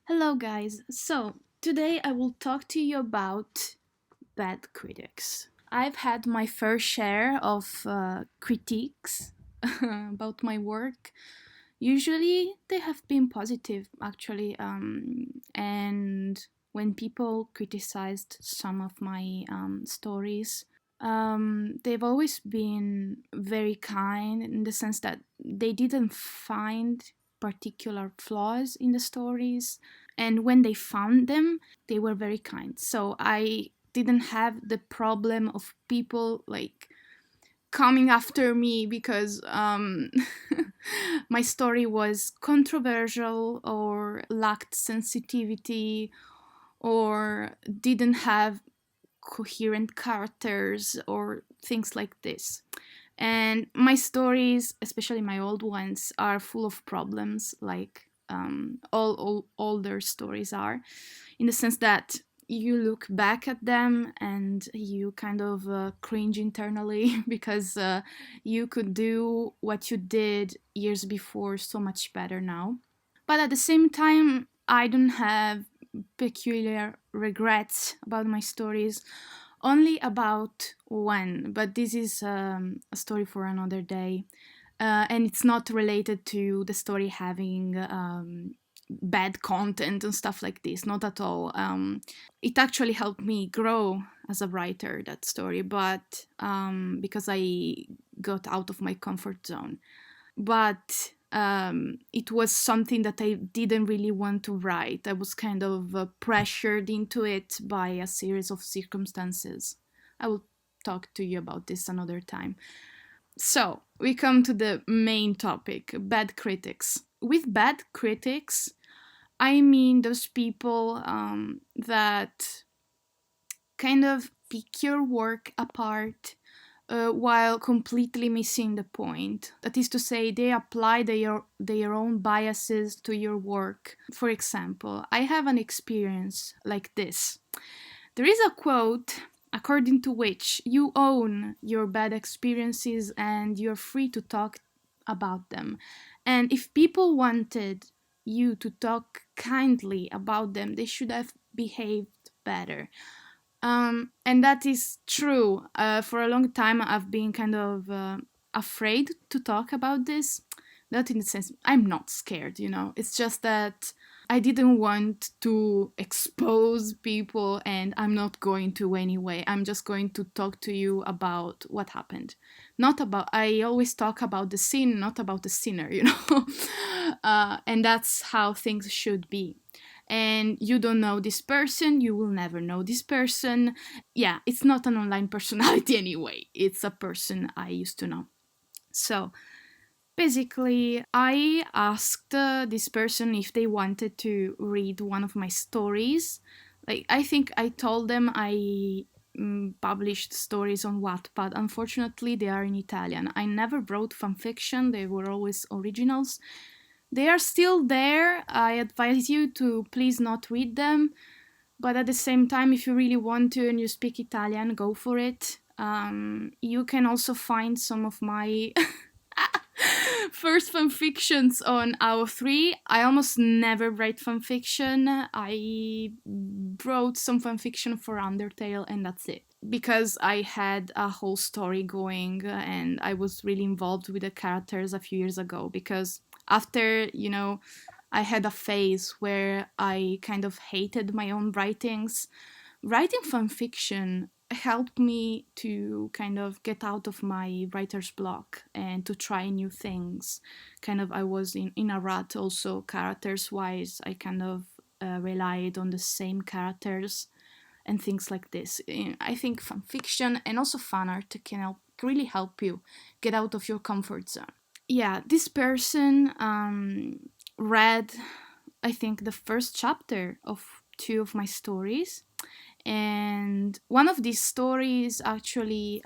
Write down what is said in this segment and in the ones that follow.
Hello, guys. So, today I will talk to you about bad critics. I've had my fair share of critiques about my work. Usually, they have been positive, actually. And when people criticized some of my stories, they've always been very kind in the sense that they didn't find particular flaws in the stories, and when they found them they were very kind. So I didn't have the problem of people like coming after me because my story was controversial or lacked sensitivity or didn't have coherent characters or things like this. And my stories, especially my old ones, are full of problems, like all older stories are, in the sense that you look back at them and you kind of cringe internally because you could do what you did years before so much better now. But at the same time, I don't have peculiar regrets about my stories, only about one, but this is a story for another day. And it's not related to the story having bad content and stuff like this, not at all. It actually helped me grow as a writer, that story, but because I got out of my comfort zone. But it was something that I didn't really want to write. I was kind of pressured into it by a series of circumstances. I will talk to you about this another time. So, we come to the main topic, bad critics. With bad critics, I mean those people that kind of pick your work apart while completely missing the point. That is to say, they apply their own biases to your work. For example, I have an experience like this. There is a quote according to which you own your bad experiences and you're free to talk about them. And if people wanted you to talk kindly about them, they should have behaved better. And that is true. For a long time, I've been kind of afraid to talk about this. Not in the sense I'm not scared, It's just that I didn't want to expose people, and I'm not going to anyway. I'm just going to talk to you about what happened. Not about, I always talk about the sin, not about the sinner. And that's how things should be. And you don't know this person, you will never know this person. Yeah, it's not an online personality anyway, it's a person I used to know. So basically, I asked this person if they wanted to read one of my stories. Like, I think I told them I published stories on Wattpad. Unfortunately, they are in Italian. I never wrote fanfiction, they were always originals. They are still there. I advise you to please not read them. But at the same time, if you really want to and you speak Italian, go for it. You can also find some of my first fanfictions on AO3. I almost never write fanfiction. I wrote some fanfiction for Undertale, and that's it. Because I had a whole story going and I was really involved with the characters a few years ago. Because after, I had a phase where I kind of hated my own writings. Writing fanfiction helped me to kind of get out of my writer's block and to try new things. Kind of, I was in a rut also, characters wise. I kind of relied on the same characters and things like this. I think fanfiction and also fan art can really help you get out of your comfort zone. Yeah, this person read, I think, the first chapter of two of my stories. And one of these stories actually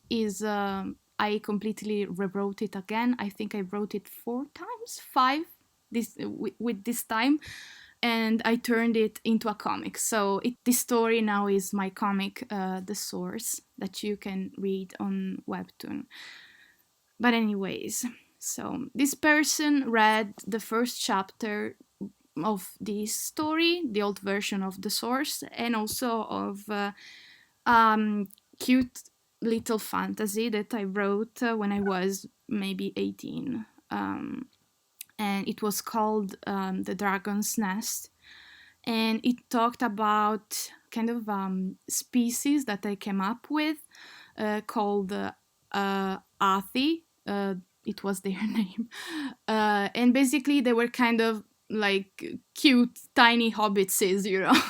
is I completely rewrote it again. I think I wrote it 4 times, five with this time, and I turned it into a comic. So this story now is my comic, The Source, that you can read on Webtoon. But anyways, so this person read the first chapter of this story, the old version of the source, and also of um, cute little fantasy that I wrote when I was maybe 18. And it was called The Dragon's Nest. And it talked about kind of species that I came up with called Athi. It was their name. And basically, they were kind of like cute, tiny hobbitses, you know.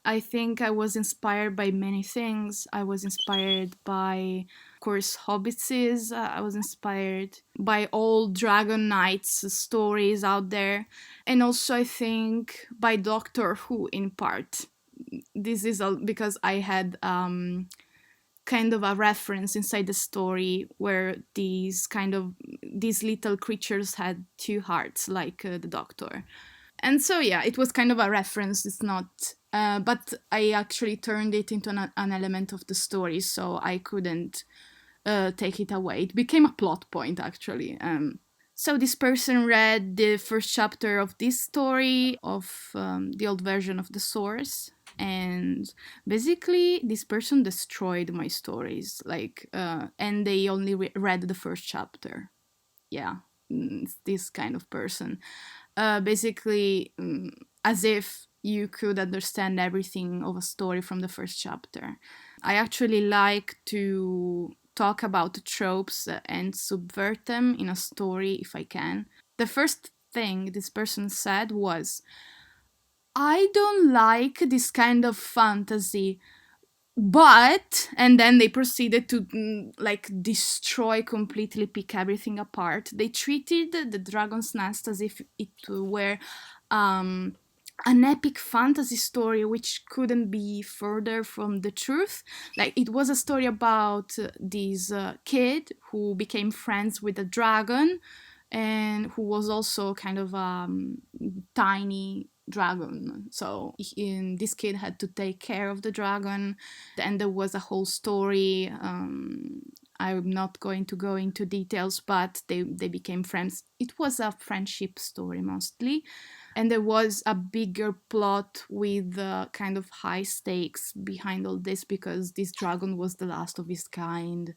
I think I was inspired by many things. I was inspired by, of course, hobbitses. I was inspired by all dragon knights stories out there. And also, I think, by Doctor Who in part. This is because I had kind of a reference inside the story where these little creatures had two hearts, like the Doctor. And so yeah, it was kind of a reference. It's not but I actually turned it into an element of the story, so I couldn't take it away. It became a plot point, actually. So this person read the first chapter of this story of the old version of the source, and basically this person destroyed my stories, and they only read the first chapter. Yeah, it's this kind of person. Basically, as if you could understand everything of a story from the first chapter. I actually like to talk about the tropes and subvert them in a story if I can. The first thing this person said was, I don't like this kind of fantasy, but, and then they proceeded to like destroy, completely pick everything apart. They treated the Dragon's Nest as if it were um, an epic fantasy story which couldn't be further from the truth. Like, it was a story about this kid who became friends with a dragon and who was also kind of tiny dragon. So this kid had to take care of the dragon, and there was a whole story. I'm not going to go into details, but they became friends. It was a friendship story mostly, and there was a bigger plot with kind of high stakes behind all this, because this dragon was the last of his kind.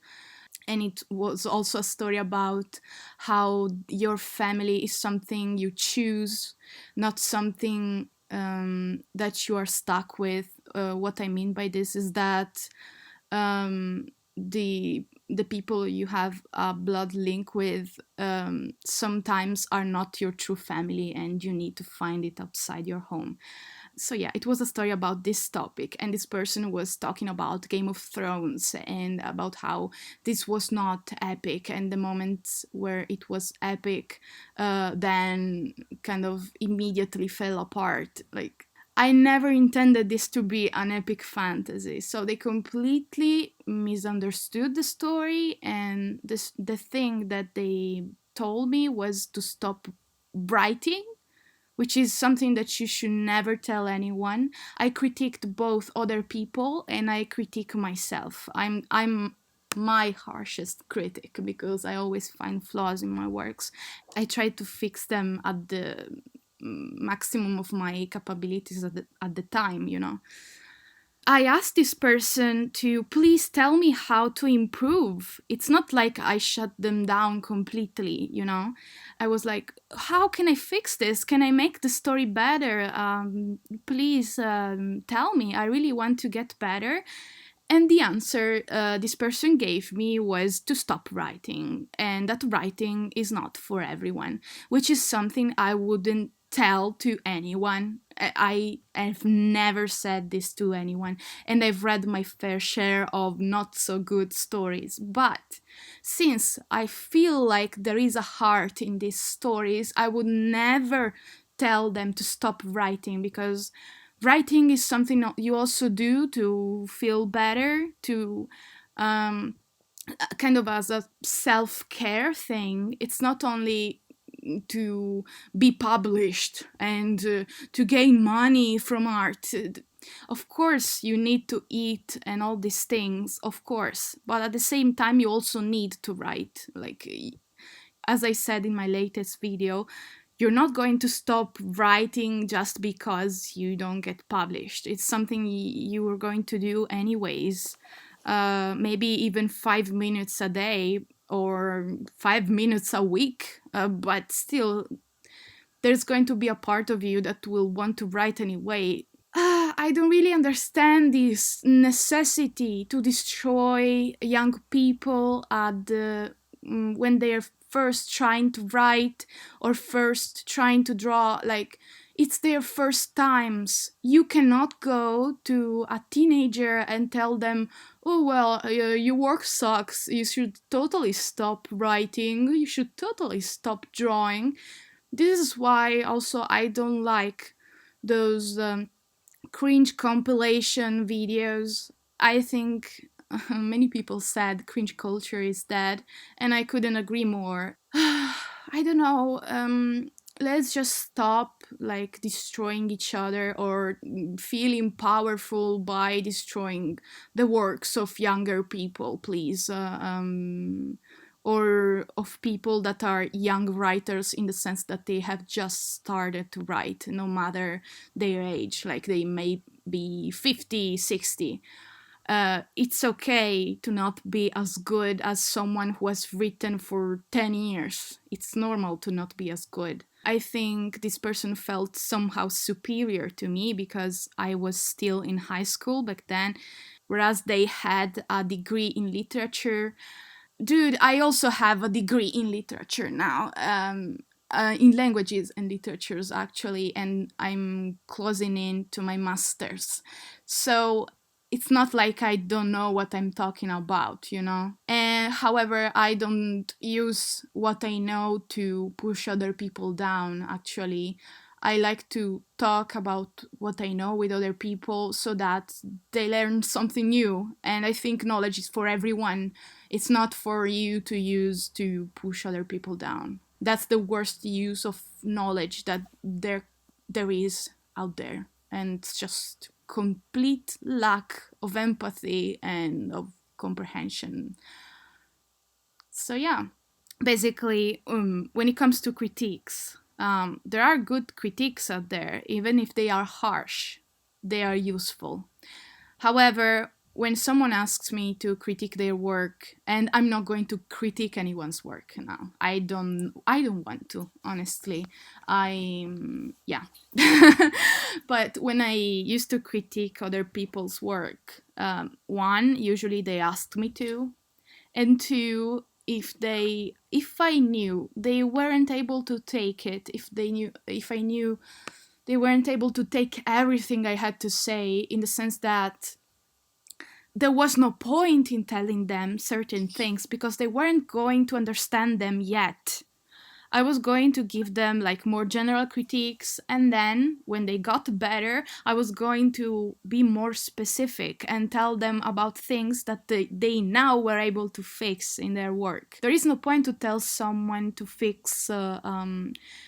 And it was also a story about how your family is something you choose, not something that you are stuck with. What I mean by this is that um, the people you have a blood link with sometimes are not your true family, and you need to find it outside your home. So yeah, it was a story about this topic, and this person was talking about Game of Thrones and about how this was not epic, and the moments where it was epic then kind of immediately fell apart. Like, I never intended this to be an epic fantasy. So they completely misunderstood the story, and the thing that they told me was to stop writing, which is something that you should never tell anyone. I critiqued both other people and I critique myself. I'm my harshest critic because I always find flaws in my works. I try to fix them at the maximum of my capabilities at the time, you know. I asked this person to please tell me how to improve. It's not like I shut them down completely, you know? I was like, how can I fix this? Can I make the story better? Please tell me. I really want to get better. And the answer this person gave me was to stop writing, and that writing is not for everyone, which is something I wouldn't tell to anyone. I have never said this to anyone, and I've read my fair share of not so good stories. But since I feel like there is a heart in these stories, I would never tell them to stop writing, because writing is something you also do to feel better, to kind of as a self-care thing. It's not only to be published and to gain money from art. Of course, you need to eat and all these things, of course, but at the same time, you also need to write. Like, as I said in my latest video, you're not going to stop writing just because you don't get published. It's something you are going to do anyways. Maybe even 5 minutes a day or 5 minutes a week, but still, there's going to be a part of you that will want to write anyway. I don't really understand this necessity to destroy young people at when they're first trying to write or first trying to draw. Like, it's their first times. You cannot go to a teenager and tell them, oh, well, your work sucks. You should totally stop writing. You should totally stop drawing. This is why also I don't like those cringe compilation videos. I think many people said cringe culture is dead, and I couldn't agree more. I don't know. Let's just stop like destroying each other or feeling powerful by destroying the works of younger people, please. Or of people that are young writers in the sense that they have just started to write, no matter their age, like they may be 50, 60. It's okay to not be as good as someone who has written for 10 years. It's normal to not be as good. I think this person felt somehow superior to me because I was still in high school back then, whereas they had a degree in literature. Dude, I also have a degree in literature now, in languages and literatures actually, and I'm closing in to my master's. So it's not like I don't know what I'm talking about, you know? And however, I don't use what I know to push other people down, actually. I like to talk about what I know with other people so that they learn something new. And I think knowledge is for everyone. It's not for you to use to push other people down. That's the worst use of knowledge that there is out there. And it's just complete lack of empathy and of comprehension. So yeah, basically, when it comes to critiques, there are good critiques out there, even if they are harsh, they are useful. However, when someone asks me to critique their work, and I'm not going to critique anyone's work now, I don't want to, honestly. Yeah. But when I used to critique other people's work, one, usually they asked me to, and two, if I knew they weren't able to take it, if I knew they weren't able to take everything I had to say, in the sense that there was no point in telling them certain things because they weren't going to understand them yet. I was going to give them like more general critiques, and then when they got better, I was going to be more specific and tell them about things that they now were able to fix in their work. There is no point to tell someone to fix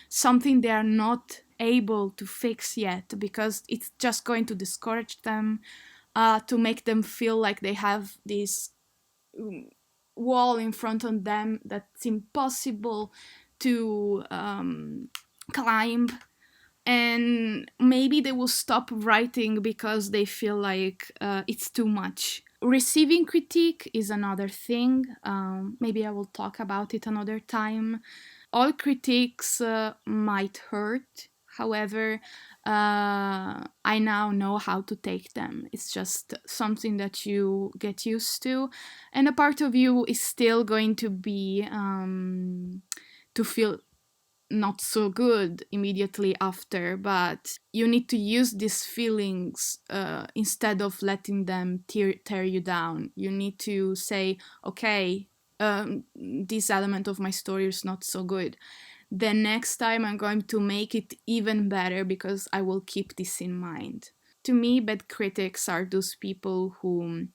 something they are not able to fix yet, because it's just going to discourage them, to make them feel like they have this wall in front of them that's impossible to climb, and maybe they will stop writing because they feel like it's too much. Receiving critique is another thing. Maybe I will talk about it another time. All critiques might hurt. However, I now know how to take them. It's just something that you get used to, and a part of you is still going to be to feel not so good immediately after, but you need to use these feelings instead of letting them tear you down. You need to say, okay, this element of my story is not so good. The next time I'm going to make it even better because I will keep this in mind. To me, bad critics are those people who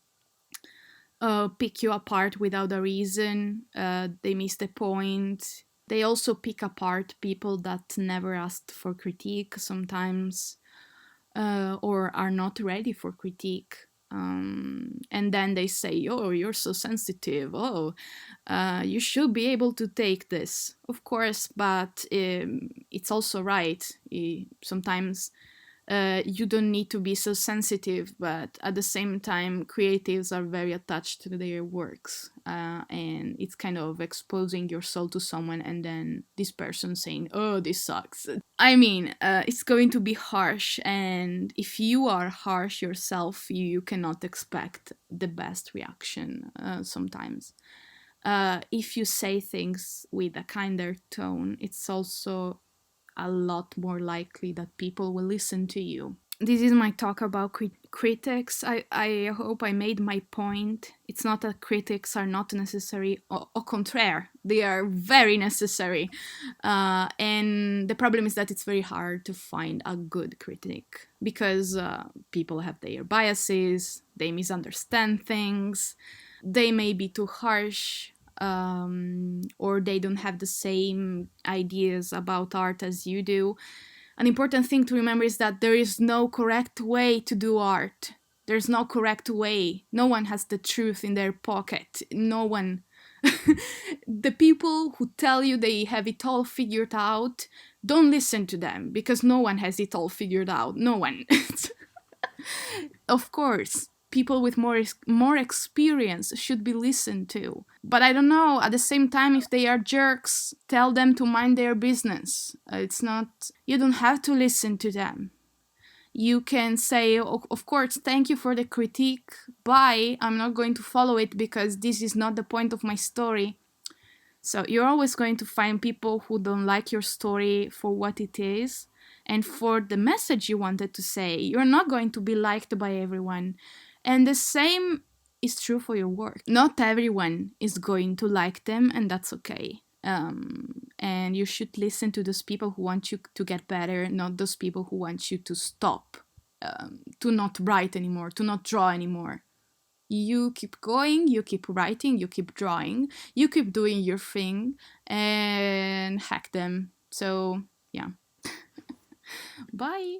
pick you apart without a reason. They miss the point. They also pick apart people that never asked for critique sometimes, or are not ready for critique. And then they say, oh, you're so sensitive, oh, you should be able to take this, of course, but it's also right. Sometimes you don't need to be so sensitive, but at the same time, creatives are very attached to their works, and it's kind of exposing your soul to someone, and then this person saying, "Oh, this sucks." I mean, it's going to be harsh, and if you are harsh yourself, you cannot expect the best reaction sometimes. If you say things with a kinder tone, it's also a lot more likely that people will listen to you. This is my talk about critics. I hope I made my point. It's not that critics are not necessary, au contraire, they are very necessary. And the problem is that it's very hard to find a good critic because people have their biases, they misunderstand things, they may be too harsh, or they don't have the same ideas about art as you do. An important thing to remember is that there is no correct way to do art. There's no correct way. No one has the truth in their pocket. No one. The people who tell you they have it all figured out, don't listen to them because no one has it all figured out. No one. Of course, people with more experience should be listened to. But I don't know, at the same time, if they are jerks, tell them to mind their business. It's not, you don't have to listen to them. You can say, of course, thank you for the critique, bye, I'm not going to follow it because this is not the point of my story. So you're always going to find people who don't like your story for what it is and for the message you wanted to say. You're not going to be liked by everyone. And the same is true for your work. Not everyone is going to like them, and that's okay. And you should listen to those people who want you to get better, not those people who want you to stop, to not write anymore, to not draw anymore. You keep going, you keep writing, you keep drawing, you keep doing your thing, and hack them. So, yeah. Bye.